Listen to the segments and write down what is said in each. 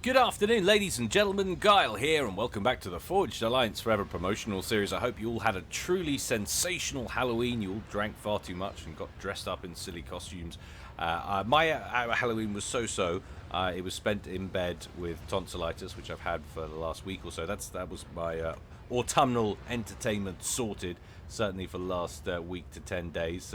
Good afternoon, ladies and gentlemen. Guile here, and welcome back to the Forged Alliance Forever promotional series. I hope you all had a truly sensational Halloween. You all drank far too much and got dressed up in silly costumes. My Halloween was so-so. It was spent in bed with tonsillitis, which I've had for the last week or so. That was my autumnal entertainment sorted, certainly for the last week to 10 days.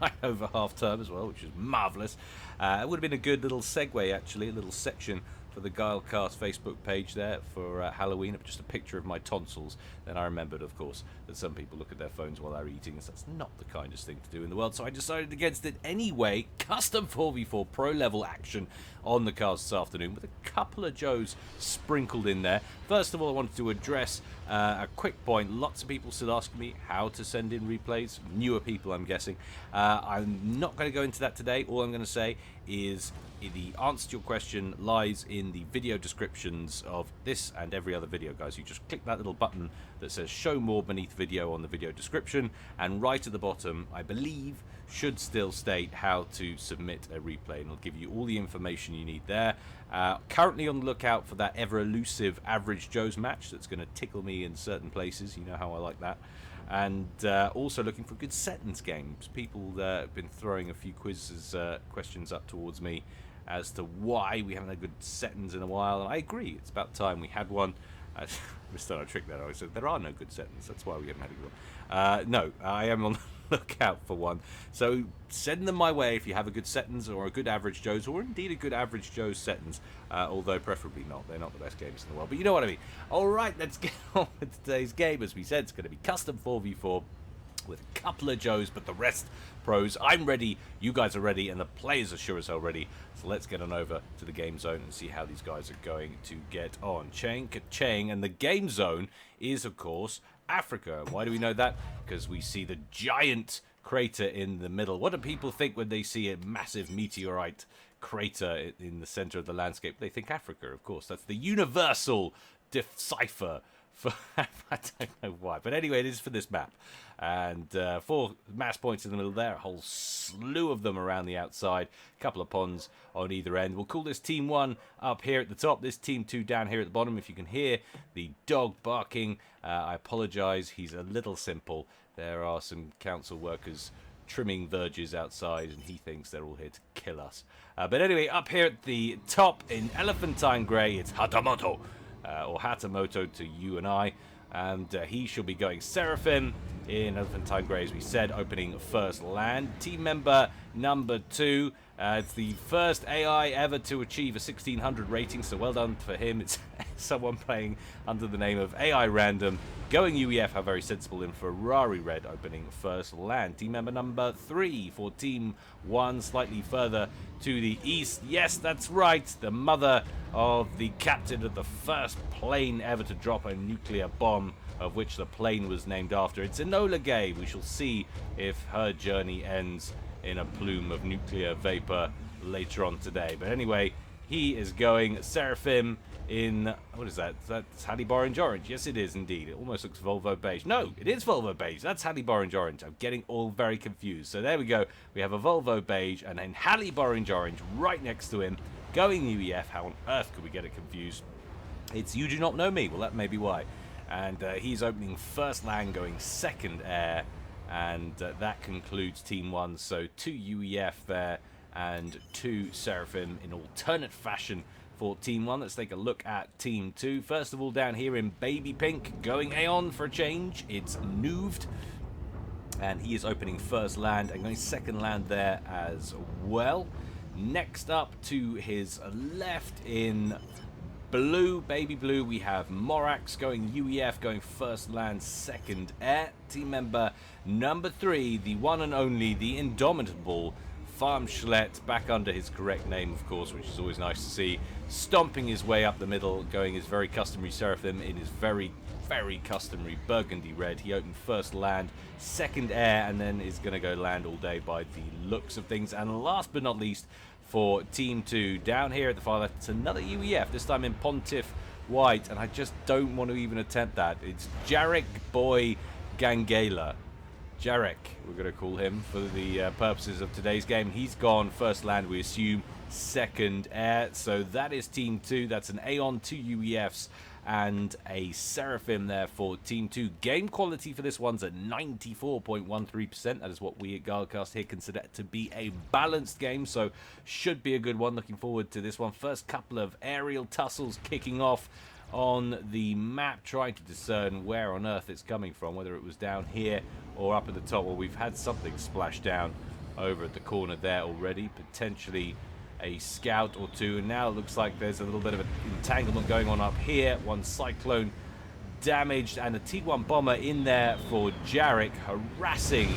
Right over half term as well, which is marvellous. It would have been a good little segue, actually, a little section for the Guilecast Facebook page there for Halloween, just a picture of my tonsils. Then I remembered, of course, that some people look at their phones while they're eating, so that's not the kindest thing to do in the world, so I decided against it anyway. Custom 4v4 pro level action on the cast this afternoon with a couple of Joes sprinkled in there. First of all, I wanted to address a quick point. Lots of people still asking me how to send in replays. Newer people, I'm guessing. I'm not going to go into that today. All I'm going to say is the answer to your question lies in the video descriptions of this and every other video, guys. You just click that little button that says show more beneath video on the video description, and right at the bottom, I believe, should still state how to submit a replay, and it'll give you all the information you need there. Currently on the lookout for that ever elusive Average Joe's match that's going to tickle me in certain places. You know how I like that. And also looking for good sentence games. People have been throwing a few questions up towards me as to why we haven't had a good sentence in a while, and I agree, it's about time we had one. I missed out on a trick there. I said there are no good sentences, that's why we haven't had a good one. No, I am on the lookout for one, so send them my way if you have a good sentence or a good Average Joe's, or indeed a good Average Joe's sentence, although preferably not. They're not the best games in the world, but you know what I mean. Alright, let's get on with today's game. As we said, it's going to be custom 4v4 with a couple of Joes, but the rest pros. I'm ready, you guys are ready, and the players are sure as hell ready. So let's get on over to the game zone and see how these guys are going to get on. Chang ka-chang, and the game zone is, of course, Africa. Why do we know that? Because we see the giant crater in the middle. What do people think when they see a massive meteorite crater in the center of the landscape? They think Africa, of course. That's the universal decipher. I don't know why, but anyway, it is for this map. And 4 mass points in the middle there, a whole slew of them around the outside, a couple of ponds on either end. We'll call this Team 1 up here at the top, this Team 2 down here at the bottom. If you can hear the dog barking, I apologise, he's a little simple. There are some council workers trimming verges outside, and he thinks they're all here to kill us. But anyway, up here at the top in elephantine grey, it's Hatamoto. Or Hatamoto to you and I, and he shall be going Seraphim in Elephantine Grey, as we said, opening first land. Team member number 2, it's the first AI ever to achieve a 1600 rating, so well done for him. It's someone playing under the name of AI Random, going UEF, how very sensible, in Ferrari Red, opening first land. Team member number 3 for Team 1, slightly further to the east. Yes, that's right, the mother of the captain of the first plane ever to drop a nuclear bomb, of which the plane was named after. It's Enola Gay. We shall see if her journey ends in a plume of nuclear vapor later on today. But anyway, he is going Seraphim in, what is that? That's Hattie Orange Orange. Yes, it is indeed. It almost looks Volvo Beige. No, it is Volvo Beige. That's Hattie Orange Orange. I'm getting all very confused. So there we go. We have a Volvo Beige and then Hattie Orange Orange right next to him, going UEF. How on earth could we get it confused? It's You Do Not Know Me. Well, that may be why. And he's opening first land, going second air, and that concludes Team 1. So 2 UEF there and 2 Seraphim in alternate fashion for Team 1. Let's take a look at Team 2. First of all, down here in baby pink, going Aeon for a change, it's Nooved, and he is opening first land and going second land there as well. Next up to his left in blue, baby blue, we have Morax going UEF, going first land, second air. Team member number 3, the one and only, the indomitable Farm Schlett, back under his correct name, of course, which is always nice to see, stomping his way up the middle, going his very customary Seraphim in his very customary burgundy red. He opened first land, second air, and then is going to go land all day by the looks of things. And last but not least, for Team 2, down here at the far left, it's another UEF, this time in Pontiff White, and I just don't want to even attempt that. It's Jarek Boy Gangela. Jarek, we're going to call him for the purposes of today's game. He's gone first land, we assume, second air. So that is Team 2. That's an Aeon, 2 UEFs, and a Seraphim there for Team 2. Game quality for this one's at 94.13%. That is what we at Guildcast here consider to be a balanced game, so should be a good one. Looking forward to this one. First couple of aerial tussles kicking off on the map, trying to discern where on earth it's coming from, whether it was down here or up at the top. Well, we've had something splash down over at the corner there already, potentially a scout or two, and now it looks like there's a little bit of an entanglement going on up here. One Cyclone damaged, and a T1 bomber in there for Jarek, harassing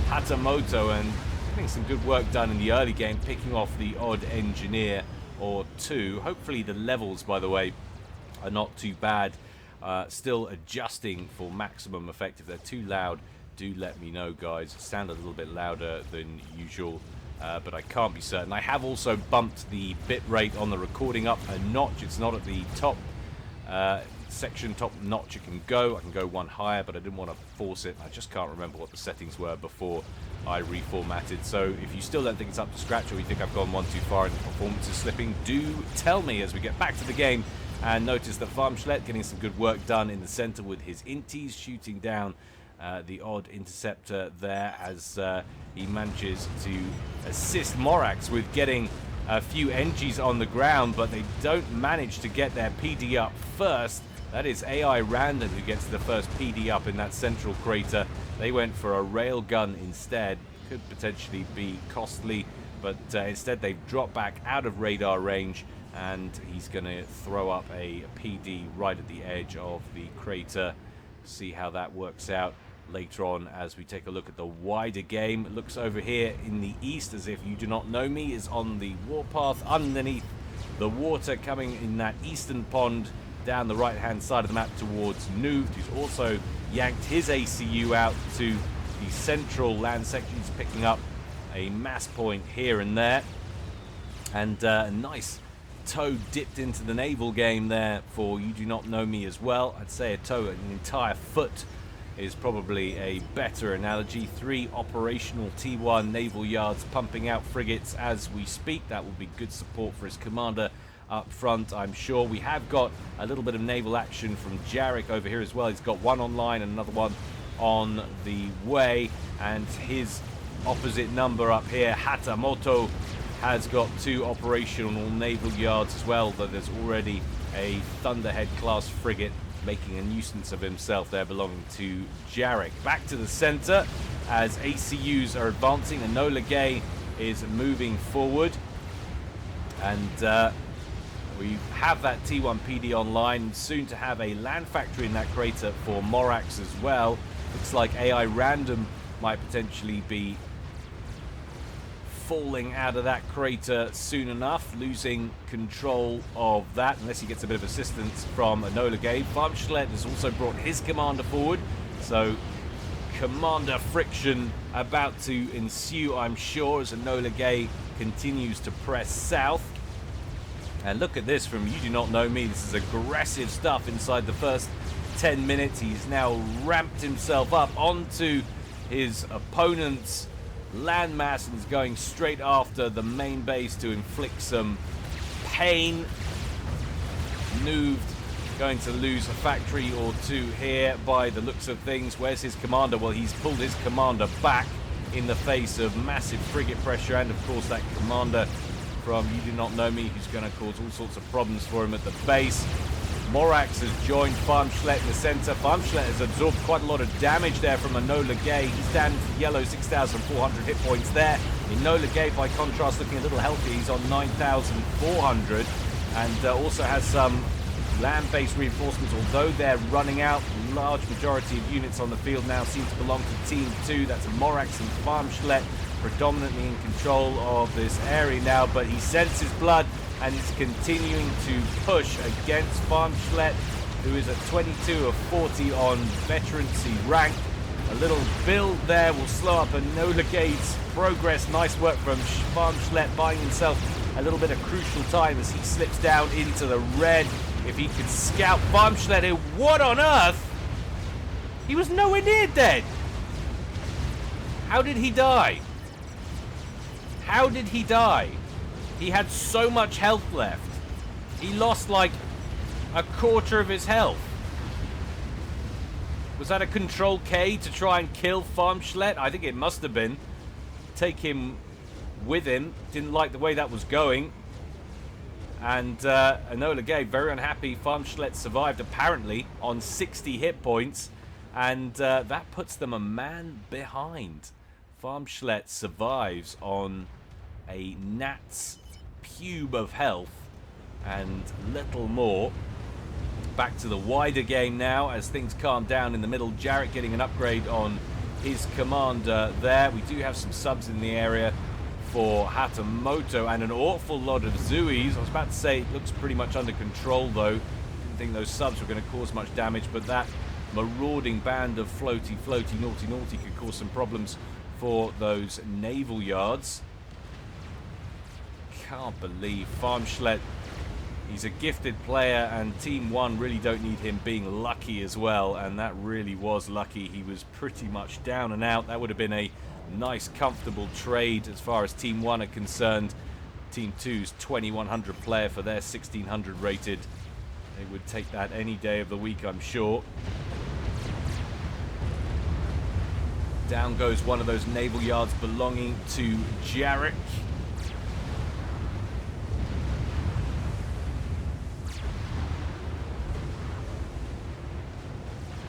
Hatamoto and getting some good work done in the early game, picking off the odd engineer or two. Hopefully the levels, by the way, are not too bad. Still adjusting for maximum effect. If they're too loud, do let me know, guys. Sound a little bit louder than usual, but I can't be certain. I have also bumped the bit rate on the recording up a notch. It's not at the top section, top notch it can go. I can go one higher, but I didn't want to force it. I just can't remember what the settings were before I reformatted. So if you still don't think it's up to scratch, or you think I've gone one too far and the performance is slipping, do tell me as we get back to the game. And notice that Farmschlet getting some good work done in the center with his inties, shooting down the odd interceptor there as he manages to assist Morax with getting a few NGs on the ground, but they don't manage to get their PD up first. That is AI Random who gets the first PD up in that central crater. They went for a railgun instead. Could potentially be costly, but instead they've dropped back out of radar range, and he's going to throw up a PD right at the edge of the crater. See how that works out later on as we take a look at the wider game. It looks over here in the east as if You Do Not Know Me is on the warpath underneath the water, coming in that eastern pond down the right hand side of the map towards Nude, who's also yanked his ACU out to the central land section. He's picking up a mass point here and there, and a nice toe dipped into the naval game there for You Do Not Know Me as well. I'd say a toe, an entire foot is probably a better analogy. 3 operational T1 naval yards pumping out frigates as we speak. That will be good support for his commander up front, I'm sure. We have got a little bit of naval action from Jarek over here as well. He's got one online and another one on the way, and his opposite number up here, Hatamoto, has got 2 operational naval yards as well, though there's already a Thunderhead class frigate making a nuisance of himself there, belonging to Jarek. Back to the center as ACUs are advancing. Enola Gay is moving forward, and we have that T1 PD online, soon to have a land factory in that crater for Morax as well. Looks like AI Random might potentially be falling out of that crater soon enough, losing control of that unless he gets a bit of assistance from Enola Gay. Farmschlet has also brought his commander forward, so commander friction about to ensue, I'm sure, as Enola Gay continues to press south. And look at this from You Do Not Know Me. This is aggressive stuff inside the first 10 minutes. He's now ramped himself up onto his opponent's landmass and is going straight after the main base to inflict some pain. Nude going to lose a factory or two here by the looks of things. Where's his commander? Well, he's pulled his commander back in the face of massive frigate pressure, and of course that commander from You Do Not Know Me, who's going to cause all sorts of problems for him at the base. Morax has joined Farmschlet in the center. Farmschlet has absorbed quite a lot of damage there from Enola Gay. He's down to yellow, 6,400 hit points there. Enola Gay, by contrast, looking a little healthy. He's on 9,400, and also has some land-based reinforcements, although they're running out. Large majority of units on the field now seem to belong to Team 2. That's Morax and Farmschlet predominantly in control of this area now, but he senses blood and is continuing to push against Farmschlet, who is at 22 of 40 on veterancy rank. A little build there will slow up Enola Gay's progress. Nice work from Farmschlet, buying himself a little bit of crucial time as he slips down into the red. If he could scout Farmschlet, what on earth? He was nowhere near dead. How did he die? How did he die? He had so much health left. He lost like a quarter of his health. Was that a Control K to try and kill Farmschlet? I think it must have been. Take him with him. Didn't like the way that was going. And Enola Gay, very unhappy. Farmschlet survived apparently on 60 hit points. And that puts them a man behind. Farmschlet survives on a gnat's pube of health and little more. Back to the wider game now as things calm down in the middle. Jarrett getting an upgrade on his commander there. We do have some subs in the area for Hatamoto and an awful lot of Zuis. I was about to say it looks pretty much under control though. Didn't think those subs were going to cause much damage, but that marauding band of floaty, naughty could cause some problems for those naval yards. Can't believe Farmschlet. He's a gifted player, and Team 1 really don't need him being lucky as well, and that really was lucky. He was pretty much down and out. That would have been a nice, comfortable trade as far as Team 1 are concerned. Team 2's 2100 player for their 1600 rated. They would take that any day of the week, I'm sure. Down goes one of those naval yards belonging to Jarek.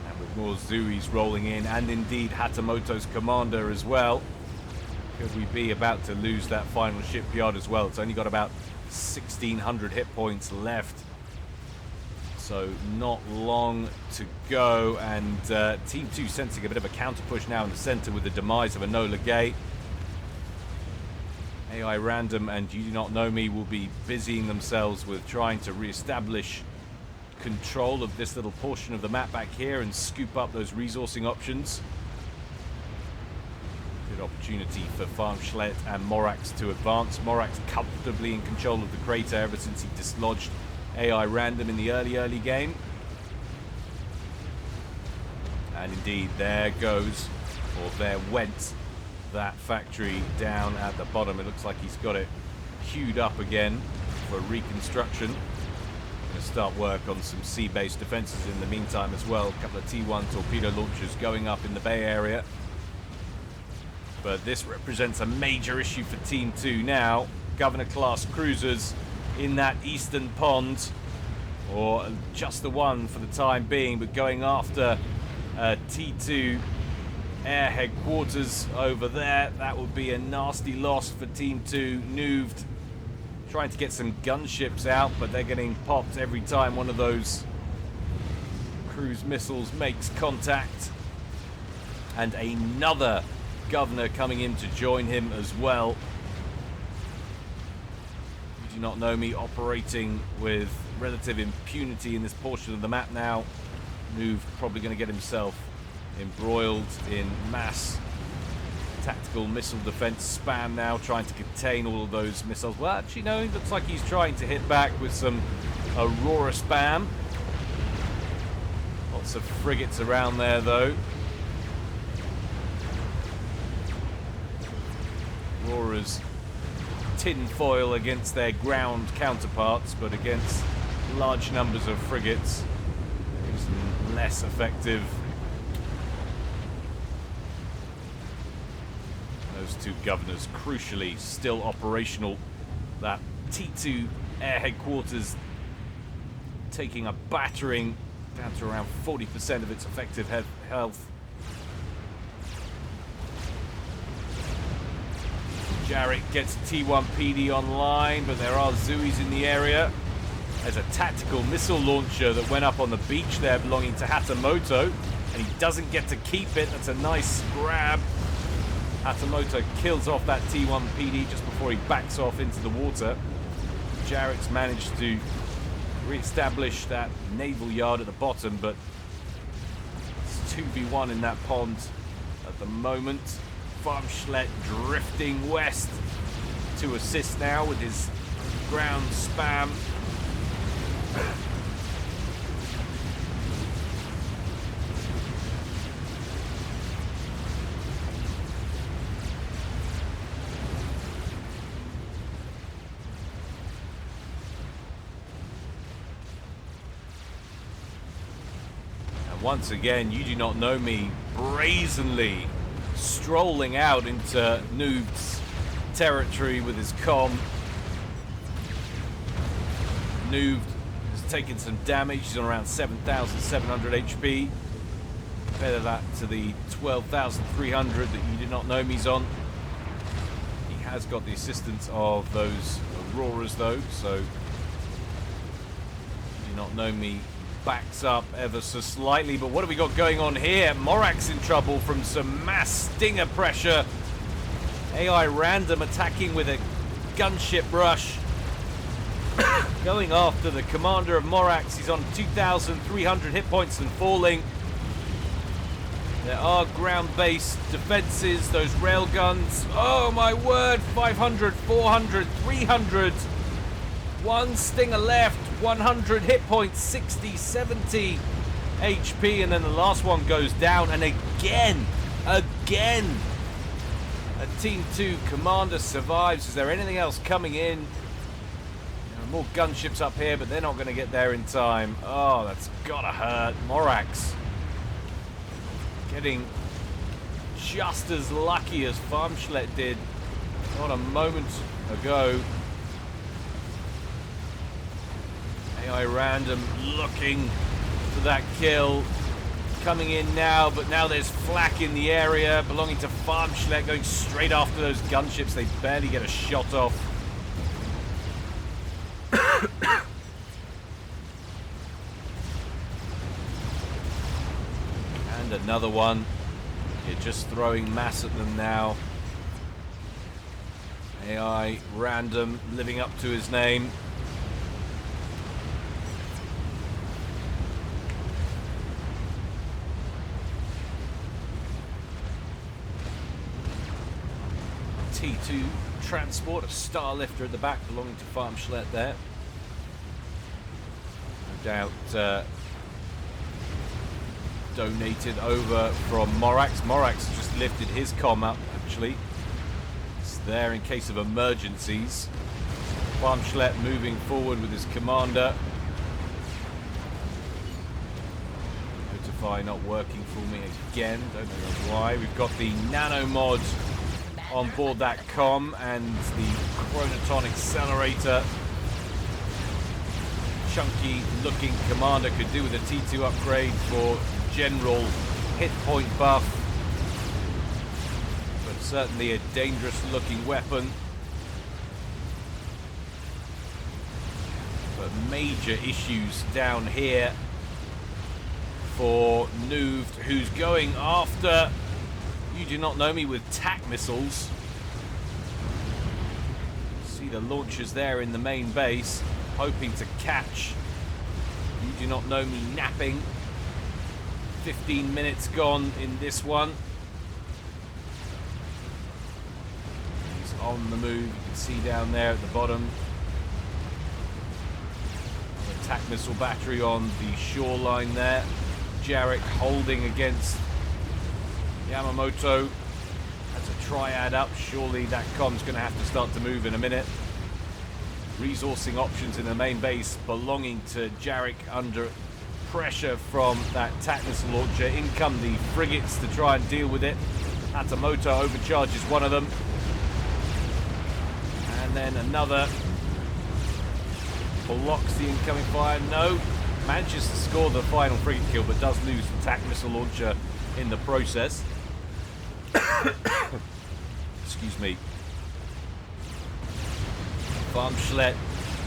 And with more Zuis rolling in, and indeed Hatamoto's commander as well. Could we be about to lose that final shipyard as well? It's only got about 1600 hit points left. So not long to go, and Team 2 sensing a bit of a counter push now in the center with the demise of Enola Gay. AI Random and You Do Not Know Me will be busying themselves with trying to re-establish control of this little portion of the map back here and scoop up those resourcing options. Good opportunity for Farmschlet and Morax to advance. Morax comfortably in control of the crater ever since he dislodged AI Random in the early game. And indeed, there goes, or there went, that factory down at the bottom. It looks like he's got it queued up again for reconstruction. Going to start work on some sea-based defenses in the meantime as well. A couple of T1 torpedo launchers going up in the Bay Area. But this represents a major issue for Team 2 now. Governor-class cruisers in that eastern pond, or just the one for the time being, but going after T2 air headquarters over there. That would be a nasty loss for Team 2. Nooved trying to get some gunships out, but they're getting popped every time one of those cruise missiles makes contact. And another governor coming in to join him as well. You Do Not Know Me operating with relative impunity in this portion of the map now. Noov probably going to get himself embroiled in mass tactical missile defense spam now, trying to contain all of those missiles. Well, actually, no, it looks like he's trying to hit back with some Aurora spam. Lots of frigates around there, though. Aurora's tin foil against their ground counterparts, but against large numbers of frigates, it's less effective. Those two governors crucially still operational. That T2 air headquarters taking a battering, down to around 40% of its effective health. Jarek gets T1 PD online, but there are Zuis in the area. There's a tactical missile launcher that went up on the beach there belonging to Hatamoto, and he doesn't get to keep it. That's a nice grab. Hatamoto kills off that T1 PD just before he backs off into the water. Jarek's managed to re-establish that naval yard at the bottom, but it's 2v1 in that pond at the moment. Farmschlet drifting west to assist now with his ground spam. once again, You Do Not Know Me brazenly strolling out into Noob's territory with his comm. Noob has taken some damage. He's on around 7,700 HP. Compare that to the 12,300 that You Do Not Know Me's on. He has got the assistance of those Auroras though, so You Do Not Know Me backs up ever so slightly. But what have we got going on here? Morak's in trouble from some mass stinger pressure. AI Random attacking with a gunship rush. Going after the commander of Morax. He's on 2,300 hit points and falling. There are ground-based defenses, those railguns. Oh my word, 500, 400, 300. One stinger left, 100 hit points, 60, 70 HP, and then the last one goes down. And again, a Team 2 commander survives. Is there anything else coming in? There are more gunships up here, but they're not going to get there in time. Oh, that's gotta hurt. Morax getting just as lucky as Farmschlet did not a moment ago. AI Random looking for that kill. Coming in now, but now there's flak in the area belonging to Farmschlet going straight after those gunships. They barely get a shot off. And another one. You're just throwing mass at them now. AI Random living up to his name. T2 transport, a star lifter at the back belonging to Farmschlet there. No doubt donated over from Morax. Morax just lifted his comm up, actually. It's there in case of emergencies. Farmschlet moving forward with his commander. Notify not working for me again. Don't know why. We've got the nano mod on board that comm and the chronoton accelerator. Chunky looking commander could do with a T2 upgrade for general hit point buff, but certainly a dangerous looking weapon. But major issues down here for Noob, who's going after You Do Not Know Me with TAC missiles. See the launchers there in the main base, hoping to catch You Do Not Know Me napping. 15 minutes gone in this one. He's on the move. You can see down there at the bottom. The TAC missile battery on the shoreline there. Jarek holding against Yamamoto. That's a triad up. Surely that comm's going to have to start to move in a minute. Resourcing options in the main base belonging to Jarek under pressure from that TAC missile launcher. In come the frigates to try and deal with it. Hatamoto overcharges one of them. And then another blocks the incoming fire. No. Manages to score the final frigate kill, but does lose the TAC missile launcher in the process. Excuse me. Farmschlet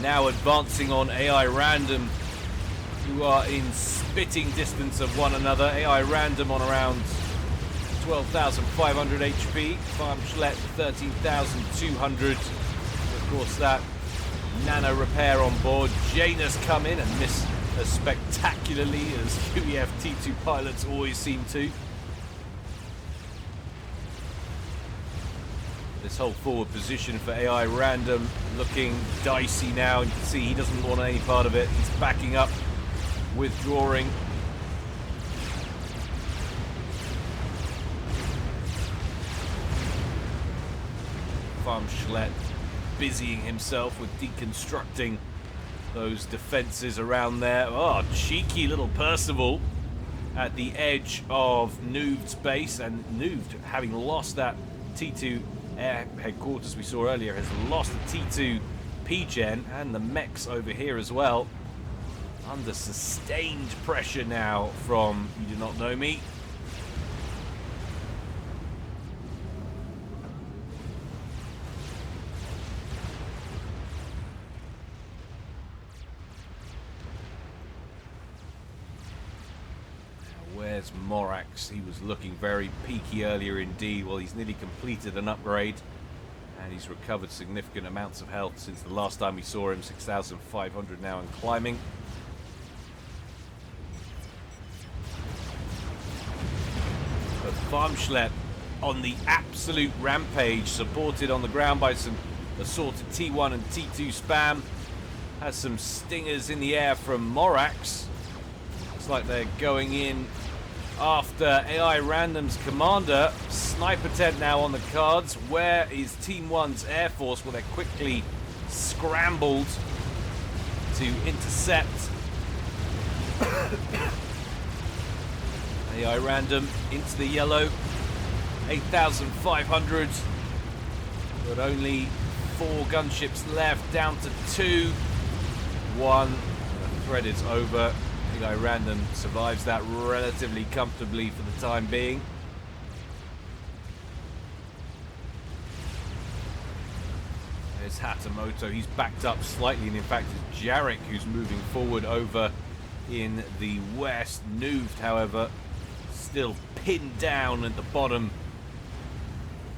now advancing on AI Random, who are in spitting distance of one another. AI Random on around 12,500 HP. Farmschlet 13,200. Of course, that nano repair on board. Janus come in and miss as spectacularly as QEF T2 pilots always seem to. This whole forward position for AI Random looking dicey now. You can see he doesn't want any part of it. He's backing up, withdrawing. Farmschlet busying himself with deconstructing those defenses around there. Oh, cheeky little Percival at the edge of Noov's base, and Noov, having lost that T2 air headquarters we saw earlier, has lost the T2 P-Gen and the mechs over here as well. Under sustained pressure now from You Do Not Know Me. Where's Morax? He was looking very peaky earlier indeed. Well, he's nearly completed an upgrade and he's recovered significant amounts of health since the last time we saw him. 6,500 now and climbing. But Farmschlepp on the absolute rampage, supported on the ground by some assorted T1 and T2 spam. Has some stingers in the air from Morax. Looks like they're going in after AI Random's commander. Sniper tent now on the cards. Where is Team 1's Air Force? Well, they're quickly scrambled to intercept AI Random into the yellow. 8,500, but only 4 gunships left, down to 2. 1, the thread is over. AI Random survives that relatively comfortably for the time being. There's Hatamoto, he's backed up slightly, and in fact it's Jarek who's moving forward over in the west. Nooved, however, still pinned down at the bottom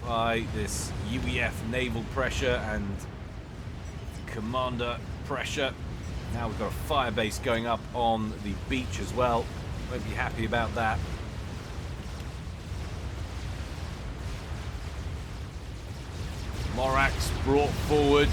by this UEF naval pressure and commander pressure. Now we've got a fire base going up on the beach as well. Won't be happy about that. Morax brought forward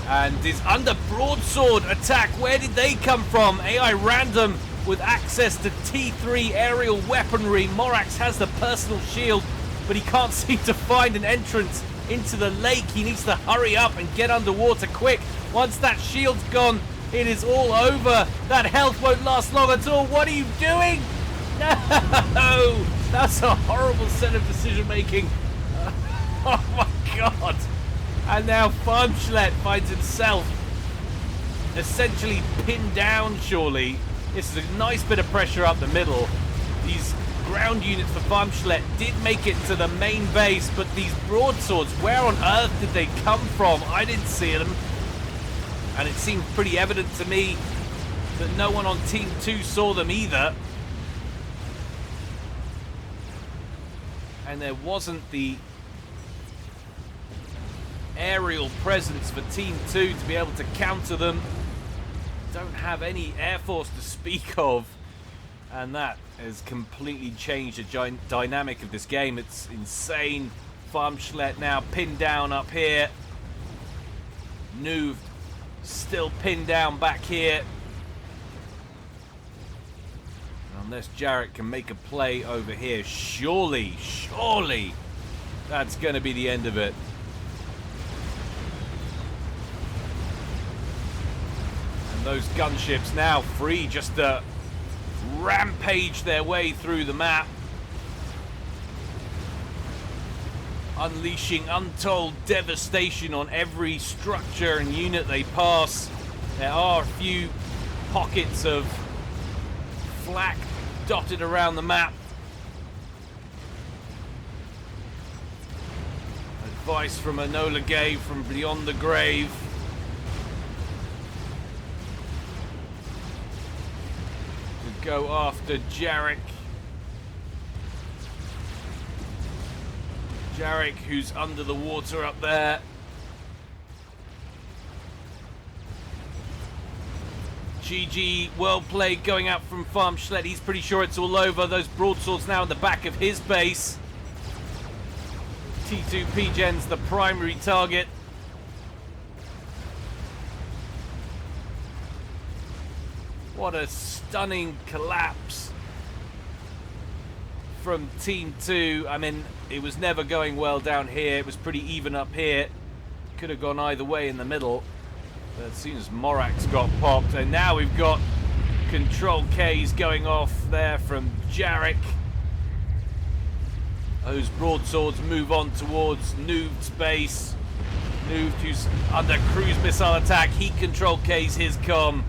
and is under broadsword attack. Where did they come from? AI Random with access to T3 aerial weaponry. Morax has the personal shield, but he can't seem to find an entrance into the lake. He needs to hurry up and get underwater quick. Once that shield's gone, it is all over. That health won't last long at all. What are you doing? No! That's a horrible set of decision making. Oh my god. And now Farmschlepp finds himself essentially pinned down, surely. This is a nice bit of pressure up the middle. These ground units for Farmschlepp did make it to the main base, but these broadswords, where on earth did they come from? I didn't see them. And it seemed pretty evident to me that no one on Team 2 saw them either. And there wasn't the aerial presence for Team 2 to be able to counter them. Don't have any Air Force to speak of. And that has completely changed the dynamic of this game. It's insane. Farmschlepp now pinned down up here. Noov still pinned down back here. Unless Jarek can make a play over here, surely that's going to be the end of it. And those gunships now free just to rampage their way through the map, unleashing untold devastation on every structure and unit they pass. There are a few pockets of flak dotted around the map. Advice from Enola Gay from Beyond the Grave. To go after Jarek. Jarek, who's under the water up there. GG, well played going out from Farmschlepp. He's pretty sure it's all over. Those broadswords now in the back of his base. T2 P-Gen's the primary target. What a stunning collapse from Team 2. I mean, it was never going well down here. It was pretty even up here. Could have gone either way in the middle. But as soon as Morax got popped, and now we've got Control K's going off there from Jarek. Those broadswords move on towards Noob's base. Noob, who's under cruise missile attack. Heat Control K's his comm.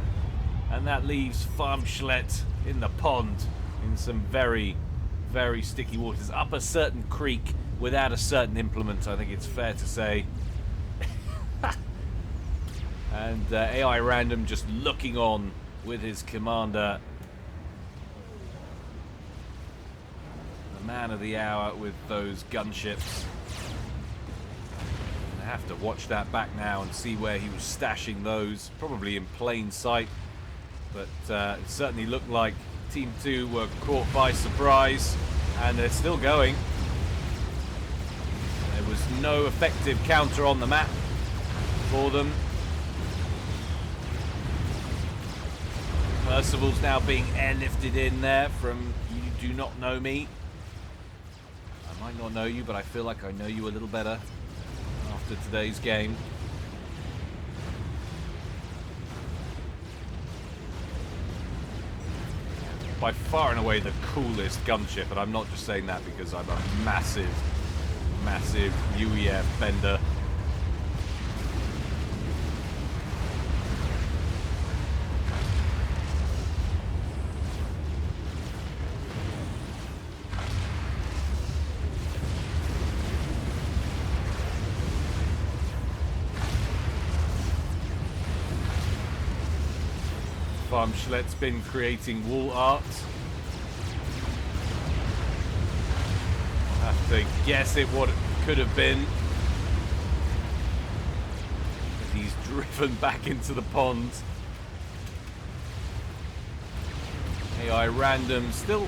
And that leaves Farmschlet in the pond in some very, very sticky waters. Up a certain creek without a certain implement, I think it's fair to say. And AI Random just looking on with his commander. The man of the hour with those gunships. I have to watch that back now and see where he was stashing those. Probably in plain sight. But it certainly looked like Team 2 were caught by surprise. And they're still going. There was no effective counter on the map for them. Percival's now being airlifted in there from You Do Not Know Me. I might not know you, but I feel like I know you a little better after today's game. By far and away the coolest gunship, and I'm not just saying that because I'm a massive, massive UEF bender. Farmschlet's been creating wall art. I'll have to guess at what it could have been. He's driven back into the pond. AI Random still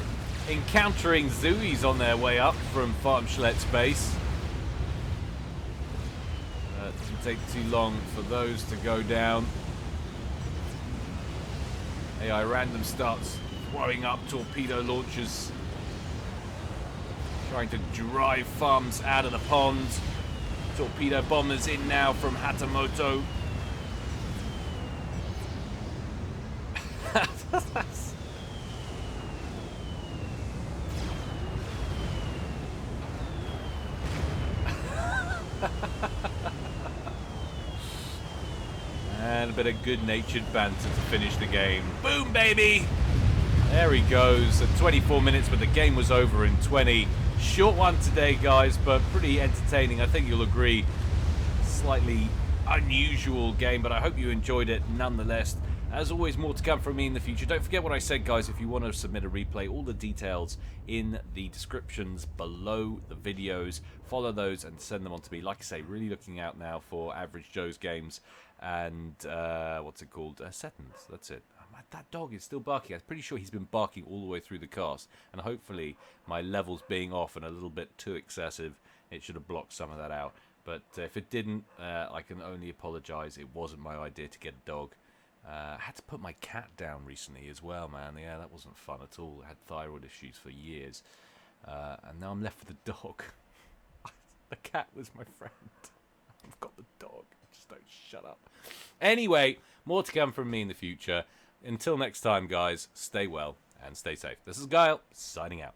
encountering Zooies on their way up from Farmschlet's base. It doesn't take too long for those to go down. AI Random starts throwing up torpedo launchers, trying to drive farms out of the pond. Torpedo bombers in now from Hatamoto. And a bit of good-natured banter to finish the game. Boom, baby! There he goes at 24 minutes, but the game was over in 20. Short one today, guys, but pretty entertaining. I think you'll agree. Slightly unusual game, but I hope you enjoyed it nonetheless. As always, more to come from me in the future. Don't forget what I said, guys. If you want to submit a replay, all the details in the descriptions below the videos. Follow those and send them on to me. Like I say, really looking out now for Average Joe's games and what's it called? Settings. That's it. That dog is still barking. I'm pretty sure he's been barking all the way through the cast. And hopefully my levels being off and a little bit too excessive, it should have blocked some of that out. But if it didn't, I can only apologise. It wasn't my idea to get a dog. I had to put my cat down recently as well, man. Yeah, that wasn't fun at all. I had thyroid issues for years. And now I'm left with a dog. The cat was my friend. I've got the dog. Just don't shut up. Anyway, more to come from me in the future. Until next time, guys, stay well and stay safe. This is Guile, signing out.